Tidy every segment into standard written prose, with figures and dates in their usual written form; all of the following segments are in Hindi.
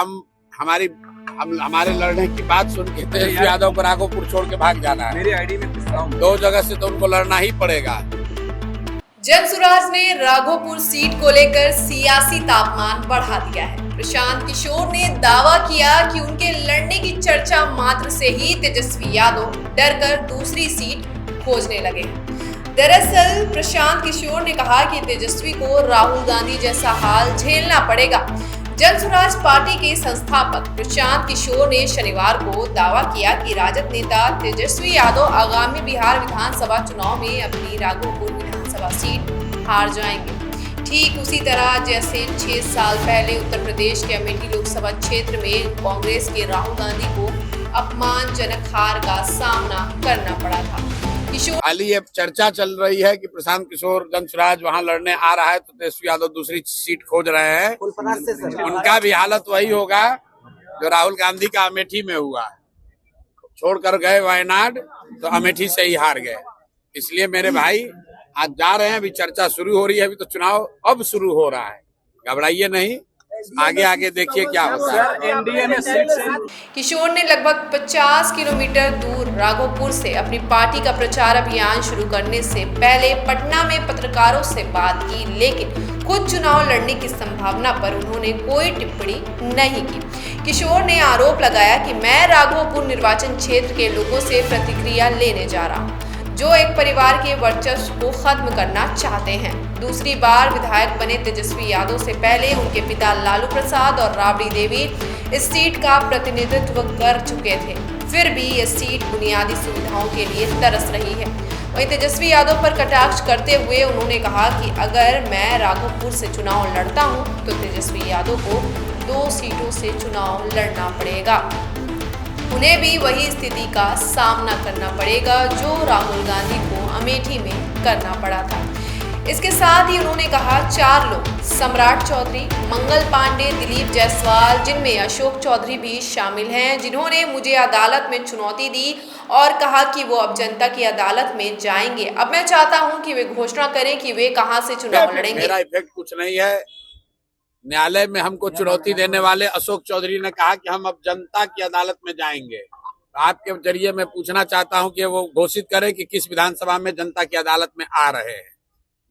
हमारे लड़ने की बात सुन के तेजस्वी यादव को राघोपुर छोड़ के भाग जाना है। मेरी आईडी में दो जगह से तो उनको लड़ना ही पड़ेगा। जनसुराज ने राघोपुर सीट को लेकर सियासी तापमान बढ़ा दिया है। प्रशांत किशोर ने दावा किया कि उनके लड़ने की चर्चा मात्र से ही तेजस्वी यादव डरकर दूसरी सीट खोजने लगे हैं। दरअसल प्रशांत किशोर ने कहा कि तेजस्वी को राहुल गांधी जैसा हाल झेलना पड़ेगा। जनसुराज पार्टी के संस्थापक प्रशांत किशोर ने शनिवार को दावा किया कि राजद नेता तेजस्वी यादव आगामी बिहार विधानसभा चुनाव में अपनी राघोपुर विधानसभा सीट हार जाएंगे। ठीक उसी तरह जैसे 6 साल पहले उत्तर प्रदेश के अमेठी लोकसभा क्षेत्र में कांग्रेस के राहुल गांधी को अपमानजनक हार का सामना करना पड़ा था। हाल ही चर्चा चल रही है कि प्रशांत किशोर जनसुराज वहां लड़ने आ रहा है तो तेजस्वी यादव दूसरी सीट खोज रहे हैं। उनका भी हालत वही होगा जो राहुल गांधी का अमेठी में हुआ। छोड़कर गए वायनाड तो अमेठी से ही हार गए। इसलिए मेरे भाई आज जा रहे हैं, अभी चर्चा शुरू हो रही है। अभी तो चुनाव अब शुरू हो रहा है, घबराइए नहीं, आगे देखिए क्या होता है। एनडीए में किशोर ने लगभग 50 किलोमीटर दूर राघोपुर से अपनी पार्टी का प्रचार अभियान शुरू करने से पहले पटना में पत्रकारों से बात की, लेकिन खुद चुनाव लड़ने की संभावना पर उन्होंने कोई टिप्पणी नहीं की। किशोर ने आरोप लगाया कि मैं राघोपुर निर्वाचन क्षेत्र के लोगों से प्रतिक्रिया लेने जा रहा हूँ, जो एक परिवार के वर्चस्व को खत्म करना चाहते हैं। दूसरी बार विधायक बने तेजस्वी यादव से पहले उनके पिता लालू प्रसाद और राबड़ी देवी इस सीट का प्रतिनिधित्व कर चुके थे। फिर भी यह सीट बुनियादी सुविधाओं के लिए तरस रही है। वहीं तेजस्वी यादव पर कटाक्ष करते हुए उन्होंने कहा कि अगर मैं राघोपुर से चुनाव लड़ता हूं तो तेजस्वी यादव को 2 सीटों से चुनाव लड़ना पड़ेगा। उन्हें भी वही स्थिति का सामना करना पड़ेगा जो राहुल गांधी को अमेठी में करना पड़ा था। इसके साथ ही उन्होंने कहा 4 लोग सम्राट चौधरी, मंगल पांडे, दिलीप जायसवाल, जिनमें अशोक चौधरी भी शामिल हैं, जिन्होंने मुझे अदालत में चुनौती दी और कहा कि वो अब जनता की अदालत में जाएंगे। अब मैं चाहता हूं कि वे घोषणा करें कि वे कहां से चुनाव लड़ेंगे। मेरा इफेक्ट कुछ नहीं है। न्यायालय में हमको चुनौती देने वाले अशोक चौधरी ने कहा कि हम अब जनता की अदालत में जाएंगे। आपके जरिए मैं पूछना चाहता हूं कि वो घोषित करें कि किस विधानसभा में जनता की अदालत में आ रहे हैं।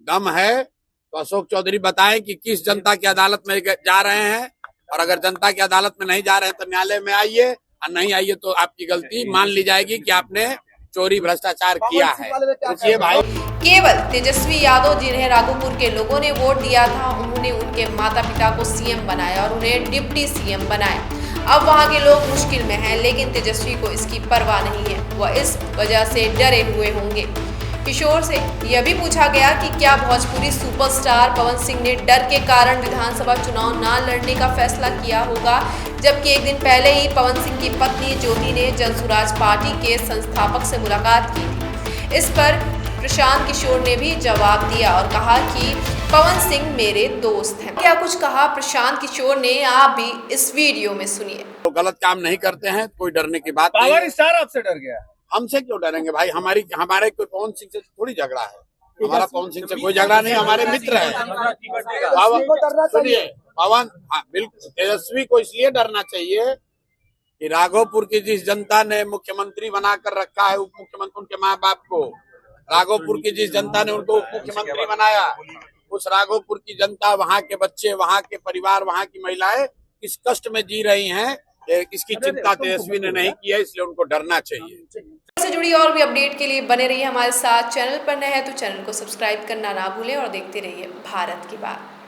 दम है तो अशोक चौधरी बताएं कि किस जनता की अदालत में जा रहे हैं, और अगर जनता की अदालत में नहीं जा रहे हैं तो न्यायालय में आइए, और नहीं आइए तो आपकी गलती मान ली जाएगी कि आपने चोरी भ्रष्टाचार किया है। पूछिए भाई। केवल तेजस्वी यादव, जिन्हें राघोपुर के लोगों ने वोट दिया था, उन्होंने उनके माता पिता को सीएम बनाया और उन्हें डिप्टी सीएम बनाया। अब वहां के लोग मुश्किल में हैं, लेकिन तेजस्वी को इसकी परवाह नहीं है। वह इस वजह से डरे हुए होंगे। किशोर से यह भी पूछा गया कि क्या भोजपुरी सुपरस्टार पवन सिंह ने डर के कारण विधानसभा चुनाव न लड़ने का फैसला किया होगा, जबकि एक दिन पहले ही पवन सिंह की पत्नी ज्योति ने जनसुराज पार्टी के संस्थापक से मुलाकात की थी। इस पर प्रशांत किशोर ने भी जवाब दिया और कहा कि पवन सिंह मेरे दोस्त हैं। क्या कुछ कहा प्रशांत किशोर ने, आप भी इस वीडियो में सुनिए। तो गलत काम नहीं करते हैं, कोई डरने की बात नहीं। पावर स्टार आपसे डर गया? हमसे क्यों डरेंगे भाई? हमारे कोई पवन सिंह से थोड़ी झगड़ा है। हमारा पवन सिंह से कोई झगड़ा नहीं, हमारे मित्र है। सुनिए पवन, हाँ बिल्कुल, तेजस्वी को इसलिए डरना चाहिए कि राघोपुर की जिस जनता ने मुख्यमंत्री बनाकर रखा है, उप मुख्यमंत्री, उनके माँ बाप को, राघोपुर की जिस जनता ने उनको उप मुख्यमंत्री बनाया, उस राघोपुर की जनता, वहाँ के बच्चे, वहाँ के परिवार, वहाँ की महिलाएं किस कष्ट में जी रही हैं, इसकी चिंता तेजस्वी ने नहीं की है, इसलिए उनको डरना चाहिए। से जुड़ी और भी अपडेट के लिए बने रहिए हमारे साथ। चैनल पर नए हैं तो चैनल को सब्सक्राइब करना ना भूलें और देखते रहिए भारत की बात।